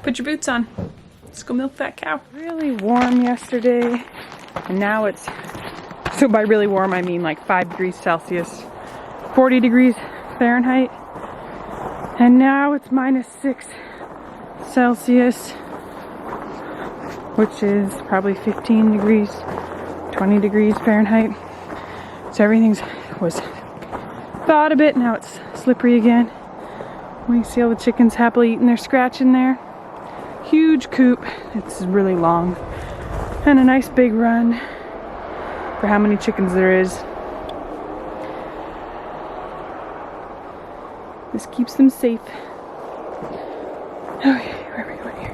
Put your boots on. Let's go milk that cow. Really warm yesterday, and now it's, so by really warm I mean like 5 degrees Celsius, 40 degrees Fahrenheit, and now it's -6 Celsius, which is probably 15 degrees, 20 degrees Fahrenheit. So everything's was thawed a bit, now it's slippery again. We see all the chickens happily eating their scratch in there. Huge coop, it's really long, and a nice big run for how many chickens there is. This keeps them safe. Okay, where are we going here?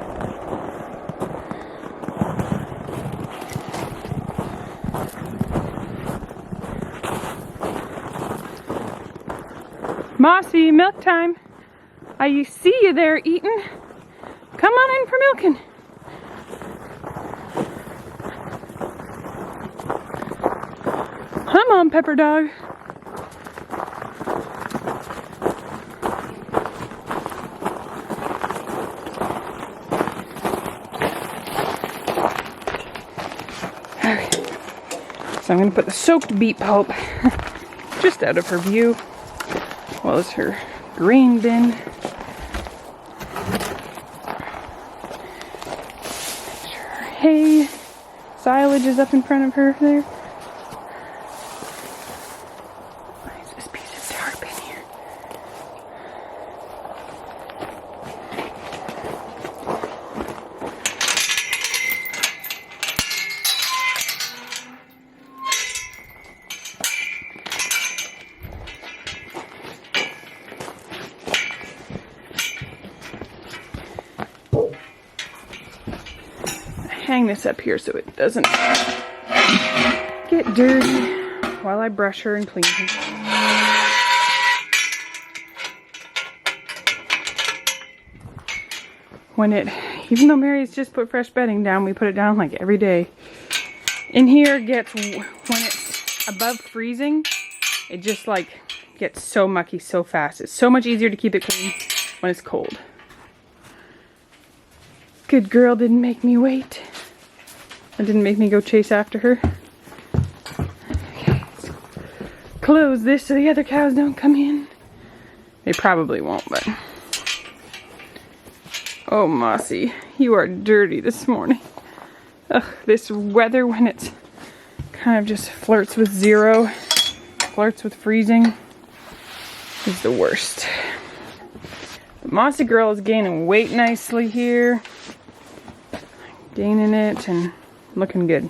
Mossy, milk time. I see you there eating. Come on in for milking. Come on, Pepper Dog. Okay. So I'm going to put the soaked beet pulp just out of her view, as well as her grain bin. Hay silage is up in front of her there. Why is this piece of tarp in here? Hang this up here so it doesn't get dirty while I brush her and clean her. Even though Mary's just put fresh bedding down, we put it down like every day. In here gets, when it's above freezing, it just like gets so mucky so fast. It's so much easier to keep it clean when it's cold. Good girl didn't make me wait. It didn't make me go chase after her. Okay, let's close this so the other cows don't come in. They probably won't, but... Oh, Mossy, you are dirty this morning. Ugh, this weather when it's kind of just flirts with 0, flirts with freezing, is the worst. The Mossy girl is gaining weight nicely here. Gaining it and looking good.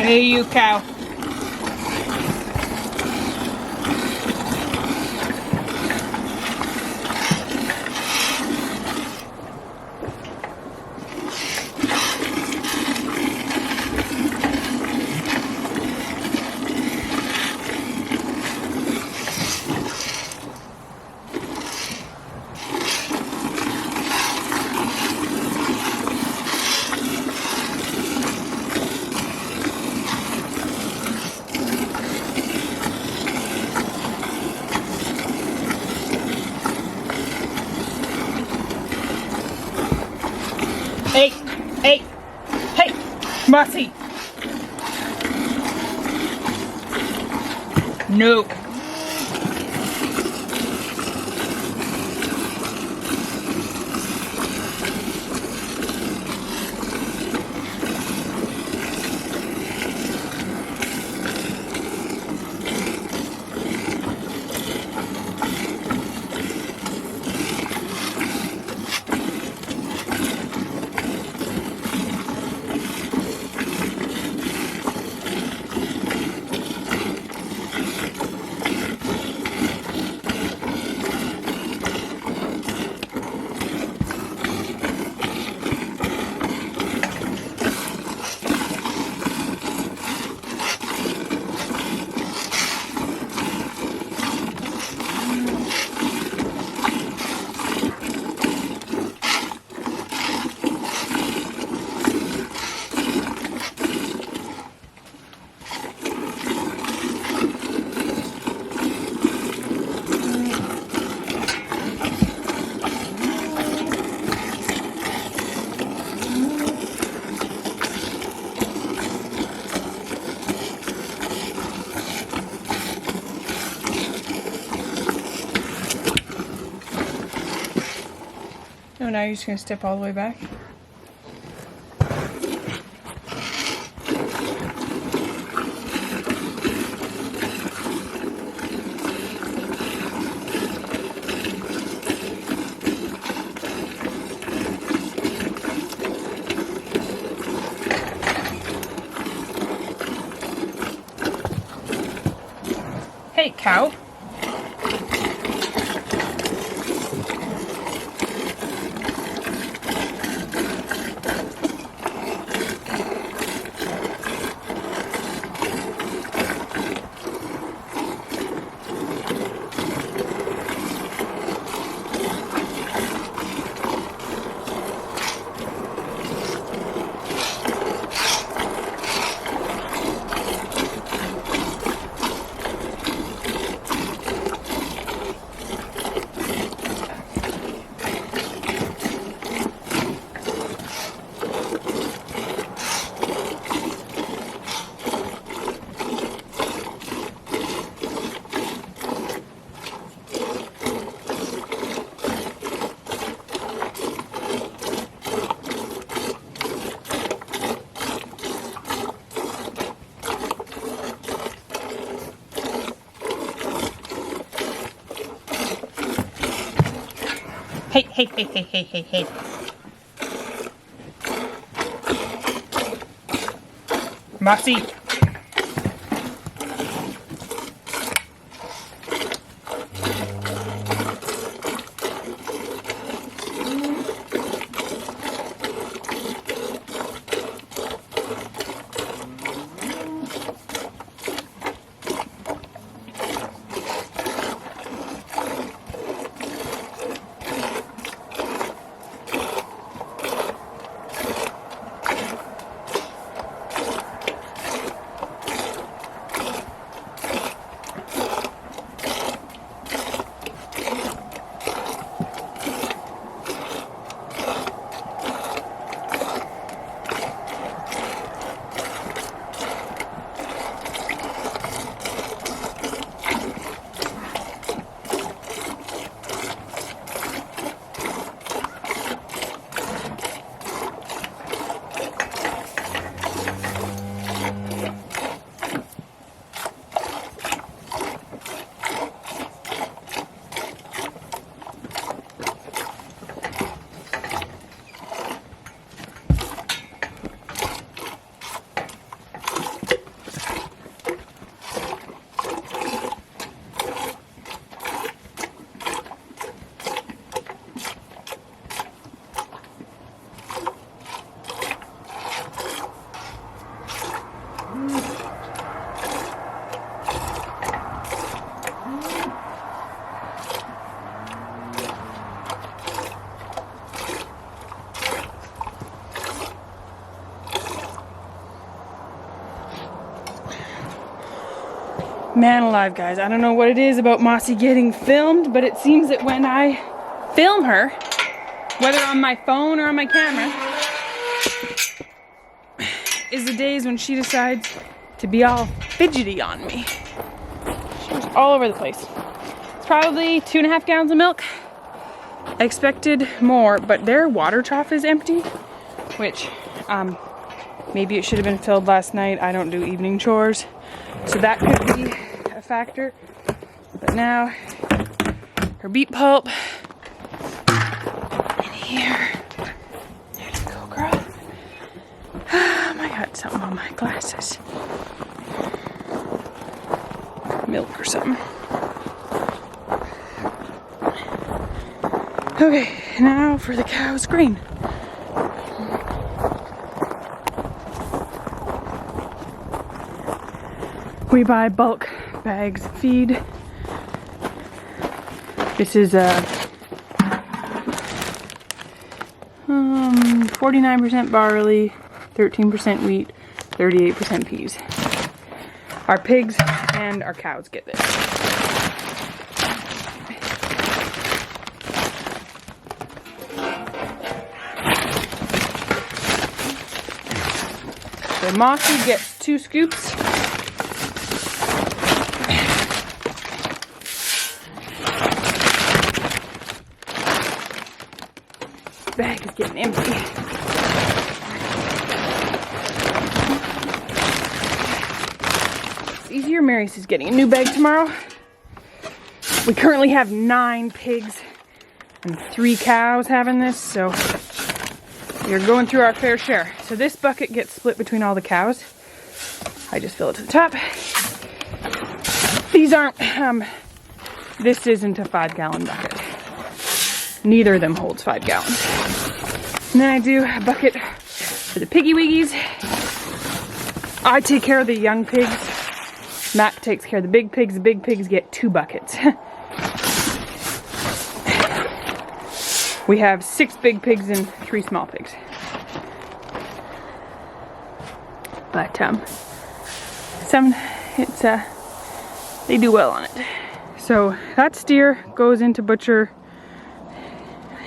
Hey, you cow. Hey, hey, hey, Mossy. No. Oh, now you're just gonna step all the way back? Hey, cow. Hey, hey, hey, hey, hey, hey, hey. Mossy. Man alive, guys. I don't know what it is about Mossy getting filmed, but it seems that when I film her, whether on my phone or on my camera, is the days when she decides to be all fidgety on me. She was all over the place. It's probably 2.5 gallons of milk. I expected more, but their water trough is empty, which maybe it should have been filled last night. I don't do evening chores, so that could be a factor. But now, her beet pulp in here. There you go, girl. I got something on my glasses. Milk or something. Okay, now for the cow's grain. We buy bulk bags of feed. This is 49% barley, 13% wheat, 38% peas. Our pigs and our cows get this. So Mossy gets 2 scoops. Bag is getting empty. It's easier. Mary's is getting a new bag tomorrow. We currently have 9 pigs and 3 cows having this, so we're going through our fair share. So this bucket gets split between all the cows. I just fill it to the top. These aren't, this isn't a 5-gallon bucket. Neither of them holds 5 gallons. And then I do a bucket for the piggy wiggies. I take care of the young pigs. Matt takes care of the big pigs. The big pigs get 2 buckets. We have 6 big pigs and 3 small pigs. But they do well on it. So that steer goes into butcher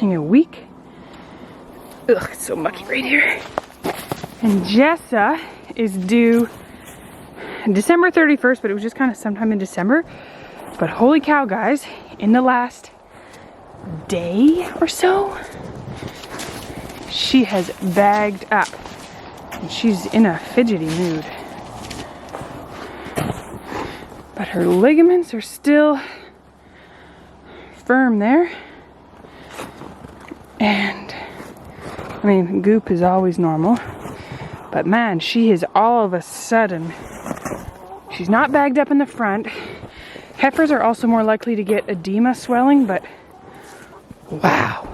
in a week. Ugh, it's so mucky right here. And Jessa is due December 31st, but it was just kind of sometime in December. But holy cow, guys, in the last day or so, she has bagged up. And she's in a fidgety mood. But her ligaments are still firm there. And I mean, goop is always normal, but man, she is all of a sudden, she's not bagged up in the front. Heifers are also more likely to get edema swelling, but wow.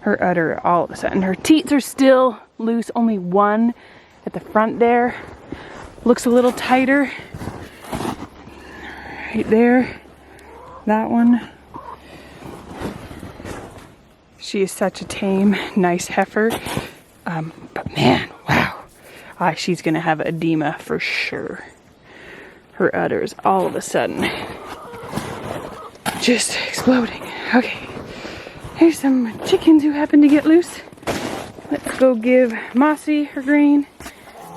Her udder, all of a sudden, her teats are still loose, only one at the front there. Looks a little tighter. Right there, that one. She is such a tame, nice heifer. But man, wow. She's gonna have edema for sure. Her udders all of a sudden just exploding. Okay, here's some chickens who happen to get loose. Let's go give Mossy her grain,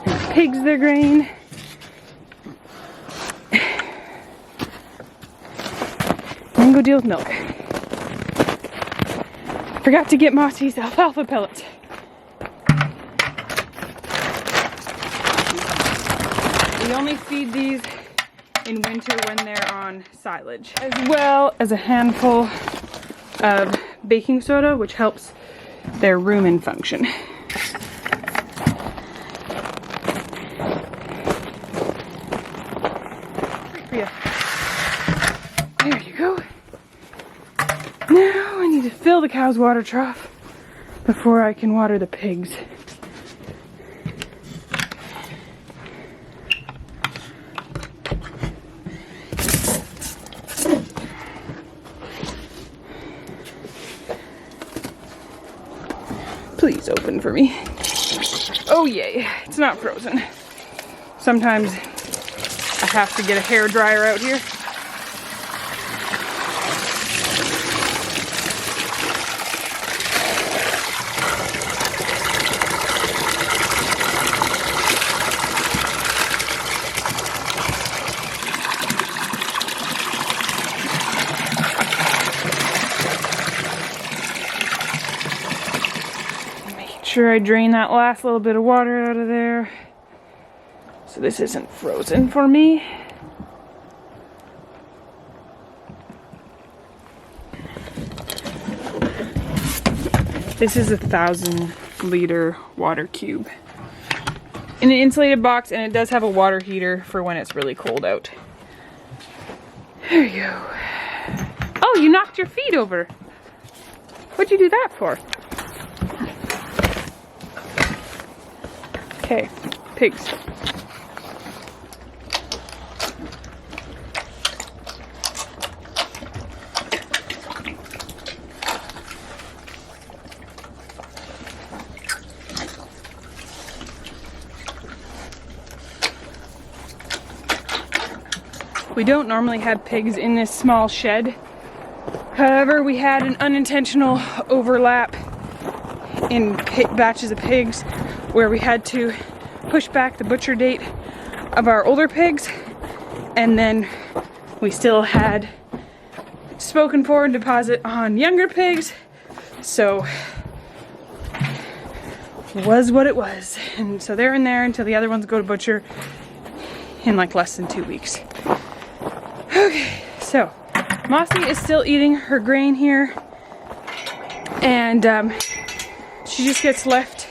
and pigs their grain. And go deal with milk. Forgot to get Mossy's alfalfa pellets. We only feed these in winter when they're on silage, as well as a handful of baking soda, which helps their rumen function. There you go. Now I need to fill the cow's water trough before I can water the pigs. Please open for me. Oh yay, it's not frozen. sometimes I have to get a hair dryer out here. Sure, I drain that last little bit of water out of there so this isn't frozen for me. This is a 1,000-liter water cube in an insulated box, and it does have a water heater for when it's really cold out. There you go. Oh, you knocked your feet over. What'd you do that for? Okay, pigs. We don't normally have pigs in this small shed. However, we had an unintentional overlap in batches of pigs where we had to push back the butcher date of our older pigs, and then we still had spoken for and deposit on younger pigs, so was what it was. And so they're in there until the other ones go to butcher in like less than 2 weeks. Okay, so Mossy is still eating her grain here, and she just gets left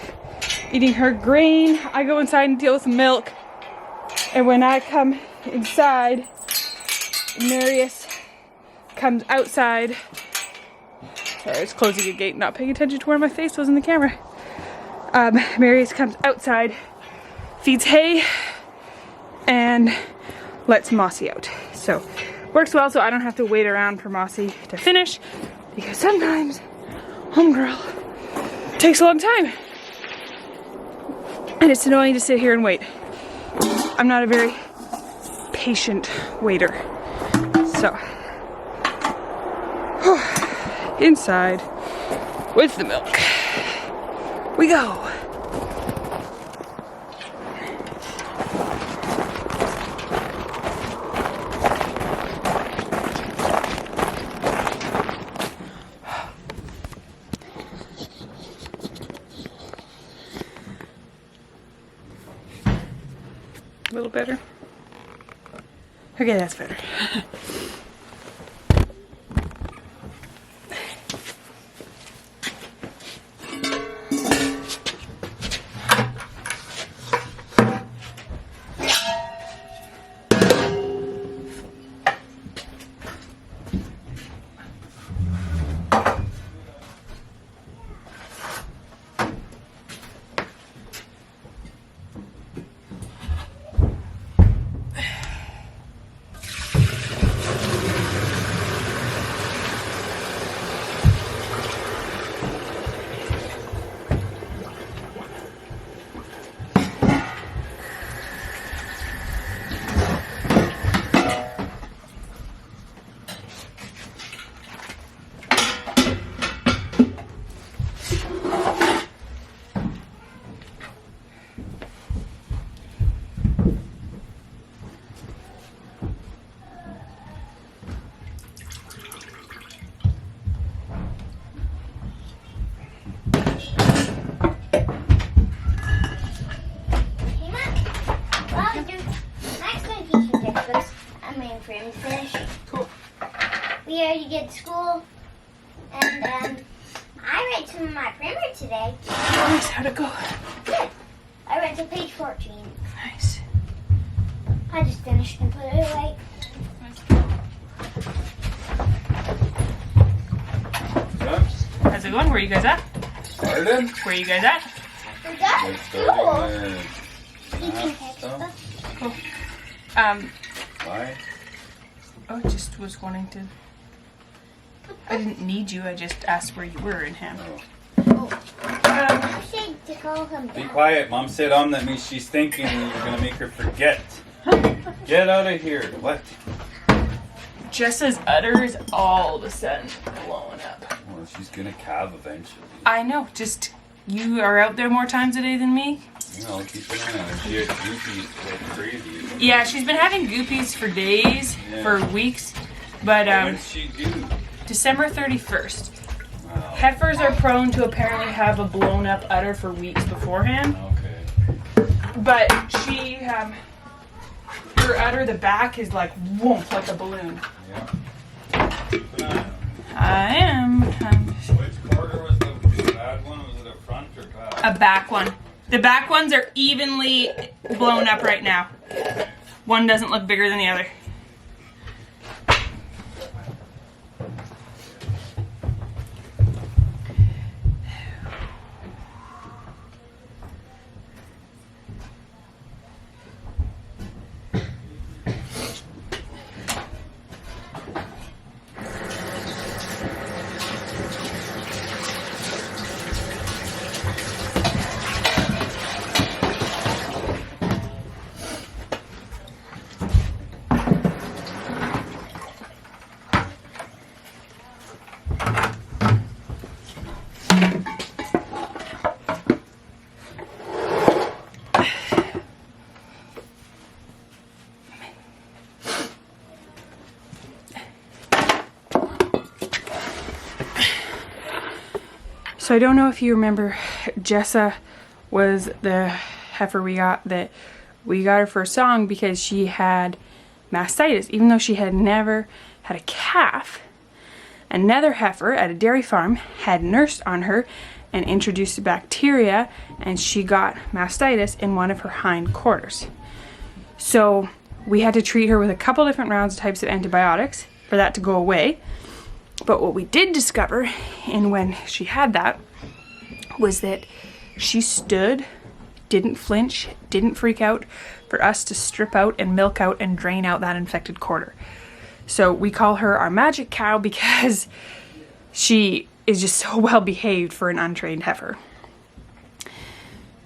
eating her grain. I go inside and deal with some milk, and when I come inside, Marius comes outside. Sorry, I was closing a gate, not paying attention to where my face was in the camera. Marius comes outside, feeds hay, and lets Mossy out. So works well, so I don't have to wait around for Mossy to finish, because sometimes homegirl takes a long time. And it's annoying to sit here and wait. I'm not a very patient waiter. So, inside with the milk we go. A little better. Okay, that's better. Cool. We already did school, and I read some of my primer today. Nice, how'd it go? Good. I read to page 14. Nice. I just finished and put it away. How's it going? Where are you guys at? Started? Where are you guys at? We got We're school. starting Eating stuff. Cool. Why? Oh, just was wanting to. I didn't need you. I just asked where you were in Ham. Oh. I'll show afraid to call him Be Dad. quiet. Mom said that means she's thinking and you're gonna make her forget. Get out of here. What? Jessa's udder is all of a sudden blowing up. Well, she's gonna calve eventually. I know, just you are out there more times a day than me. You know, keep an eye on her. She had goopies like crazy. Yeah, she's been having goopies for days, Yeah. for weeks, but What'd she do? December 31st. Wow. Heifers are prone to apparently have a blown up udder for weeks beforehand, Okay. but she, her udder, the back is like, whoa, like a balloon. Yeah. Keep an eye on her. I am. Which quarter was the bad one? Was it a front or back? A back one. The back ones are evenly blown up right now. One doesn't look bigger than the other. So I don't know if you remember, Jessa was the heifer we got her for a song because she had mastitis, even though she had never had a calf. Another heifer at a dairy farm had nursed on her and introduced the bacteria, and she got mastitis in one of her hind quarters. So we had to treat her with a couple different rounds of types of antibiotics for that to go away. But what we did discover, and when she had that, was that she stood, didn't flinch, didn't freak out for us to strip out and milk out and drain out that infected quarter. So we call her our magic cow because she is just so well behaved for an untrained heifer.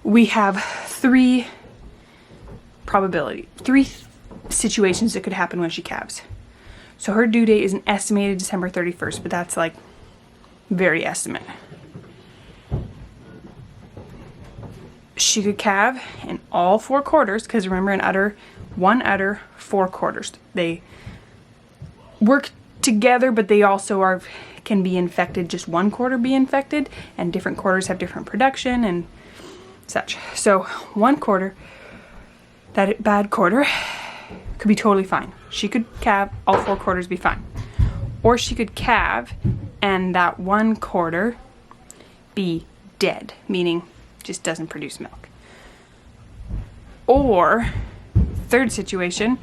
We have three situations that could happen when she calves. So her due date is an estimated December 31st, but that's like very estimate. She could calve in all 4 quarters, because remember, one udder, 4 quarters. They work together, but they also can be infected, just one quarter be infected, and different quarters have different production and such. So one quarter, that bad quarter, could be totally fine. She could calve, all 4 quarters be fine. Or she could calve and that one quarter be dead, meaning just doesn't produce milk. Or, third situation,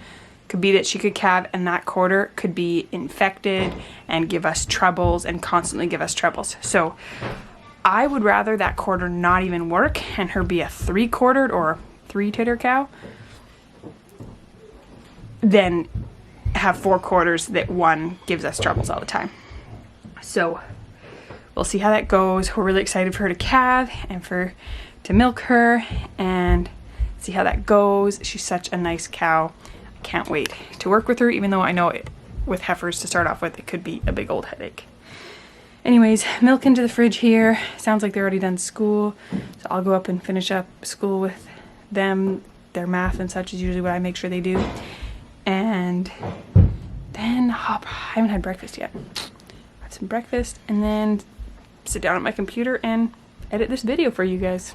could be that she could calve and that quarter could be infected and give us troubles and constantly give us troubles. So I would rather that quarter not even work and her be a 3-quartered or 3-titter cow than have 4 quarters that one gives us troubles all the time. So we'll see how that goes. We're really excited for her to calve and to milk her and see how that goes. She's such a nice cow. I can't wait to work with her, even though I know with heifers to start off with, it could be a big old headache. Anyways, milk into the fridge here. Sounds like they're already done school. So I'll go up and finish up school with them. Their math and such is usually what I make sure they do. And then I haven't had breakfast yet. Have some breakfast and then sit down at my computer and edit this video for you guys.